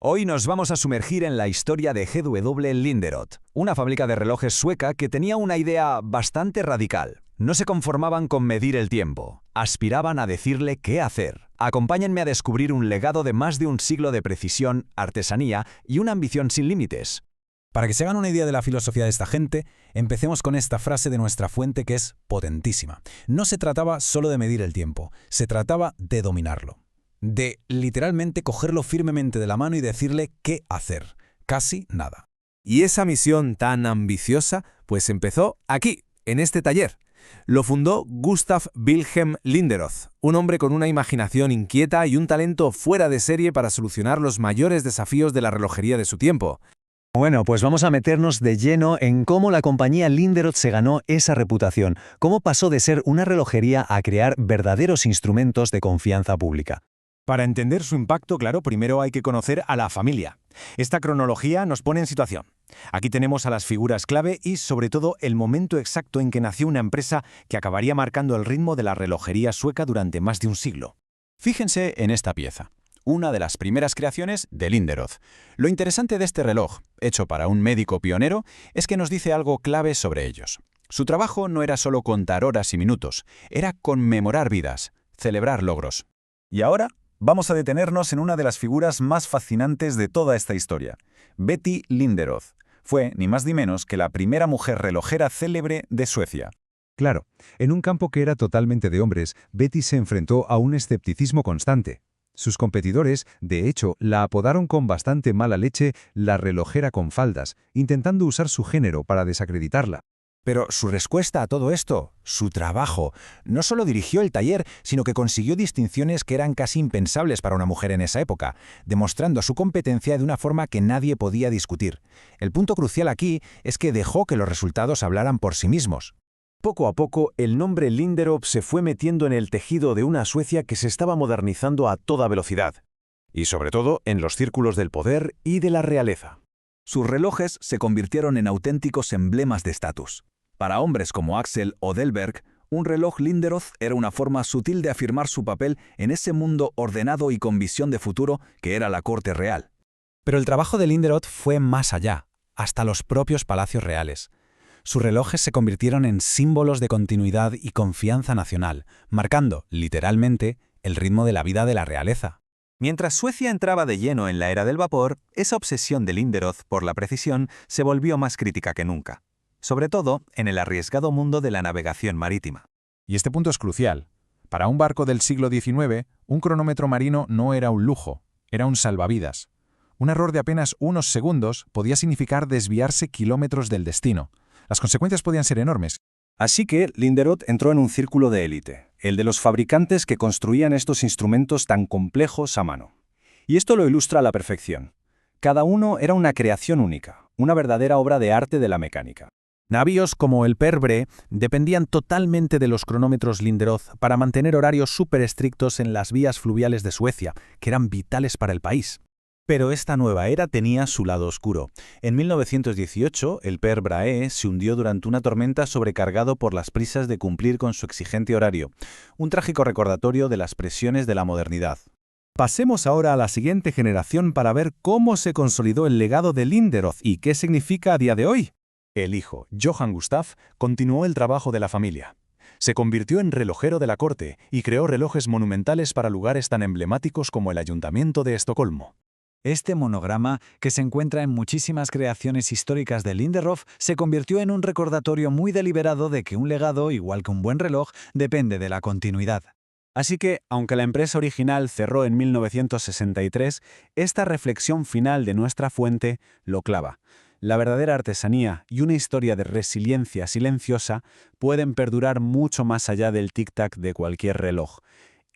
Hoy nos vamos a sumergir en la historia de GW Linderoth, una fábrica de relojes sueca que tenía una idea bastante radical. No se conformaban con medir el tiempo, aspiraban a decirle qué hacer. Acompáñenme a descubrir un legado de más de un siglo de precisión, artesanía y una ambición sin límites. Para que se hagan una idea de la filosofía de esta gente, empecemos con esta frase de nuestra fuente que es potentísima. No se trataba solo de medir el tiempo, se trataba de dominarlo. De literalmente cogerlo firmemente de la mano y decirle qué hacer. Casi nada. Y esa misión tan ambiciosa, pues empezó aquí, en este taller. Lo fundó Gustav Wilhelm Linderoth, un hombre con una imaginación inquieta y un talento fuera de serie para solucionar los mayores desafíos de la relojería de su tiempo. Bueno, pues vamos a meternos de lleno en cómo la compañía Linderoth se ganó esa reputación, cómo pasó de ser una relojería a crear verdaderos instrumentos de confianza pública. Para entender su impacto, claro, primero hay que conocer a la familia. Esta cronología nos pone en situación. Aquí tenemos a las figuras clave y, sobre todo, el momento exacto en que nació una empresa que acabaría marcando el ritmo de la relojería sueca durante más de un siglo. Fíjense en esta pieza, una de las primeras creaciones de Linderoth. Lo interesante de este reloj, hecho para un médico pionero, es que nos dice algo clave sobre ellos. Su trabajo no era solo contar horas y minutos, era conmemorar vidas, celebrar logros. Y ahora vamos a detenernos en una de las figuras más fascinantes de toda esta historia. Betty Linderoth fue, ni más ni menos, que la primera mujer relojera célebre de Suecia. Claro, en un campo que era totalmente de hombres, Betty se enfrentó a un escepticismo constante. Sus competidores, de hecho, la apodaron con bastante mala leche la relojera con faldas, intentando usar su género para desacreditarla. Pero su respuesta a todo esto, su trabajo, no solo dirigió el taller, sino que consiguió distinciones que eran casi impensables para una mujer en esa época, demostrando su competencia de una forma que nadie podía discutir. El punto crucial aquí es que dejó que los resultados hablaran por sí mismos. Poco a poco, el nombre Linderoth se fue metiendo en el tejido de una Suecia que se estaba modernizando a toda velocidad, y sobre todo en los círculos del poder y de la realeza. Sus relojes se convirtieron en auténticos emblemas de estatus. Para hombres como Axel o Delberg, un reloj Linderoth era una forma sutil de afirmar su papel en ese mundo ordenado y con visión de futuro que era la corte real. Pero el trabajo de Linderoth fue más allá, hasta los propios palacios reales. Sus relojes se convirtieron en símbolos de continuidad y confianza nacional, marcando, literalmente, el ritmo de la vida de la realeza. Mientras Suecia entraba de lleno en la era del vapor, esa obsesión de Linderoth por la precisión se volvió más crítica que nunca, sobre todo en el arriesgado mundo de la navegación marítima. Y este punto es crucial. Para un barco del siglo XIX, un cronómetro marino no era un lujo, era un salvavidas. Un error de apenas unos segundos podía significar desviarse kilómetros del destino. Las consecuencias podían ser enormes. Así que Linderoth entró en un círculo de élite, el de los fabricantes que construían estos instrumentos tan complejos a mano. Y esto lo ilustra a la perfección. Cada uno era una creación única, una verdadera obra de arte de la mecánica. Navíos como el Per Bre dependían totalmente de los cronómetros Linderoth para mantener horarios súper estrictos en las vías fluviales de Suecia, que eran vitales para el país. Pero esta nueva era tenía su lado oscuro. En 1918, el Per Brahe se hundió durante una tormenta sobrecargado por las prisas de cumplir con su exigente horario, un trágico recordatorio de las presiones de la modernidad. Pasemos ahora a la siguiente generación para ver cómo se consolidó el legado de Linderoth y qué significa a día de hoy. El hijo, Johann Gustav, continuó el trabajo de la familia. Se convirtió en relojero de la corte y creó relojes monumentales para lugares tan emblemáticos como el Ayuntamiento de Estocolmo. Este monograma, que se encuentra en muchísimas creaciones históricas de Linderoth, se convirtió en un recordatorio muy deliberado de que un legado, igual que un buen reloj, depende de la continuidad. Así que, aunque la empresa original cerró en 1963, esta reflexión final de nuestra fuente lo clava. La verdadera artesanía y una historia de resiliencia silenciosa pueden perdurar mucho más allá del tic-tac de cualquier reloj.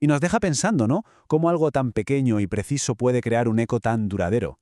Y nos deja pensando, ¿no?, cómo algo tan pequeño y preciso puede crear un eco tan duradero.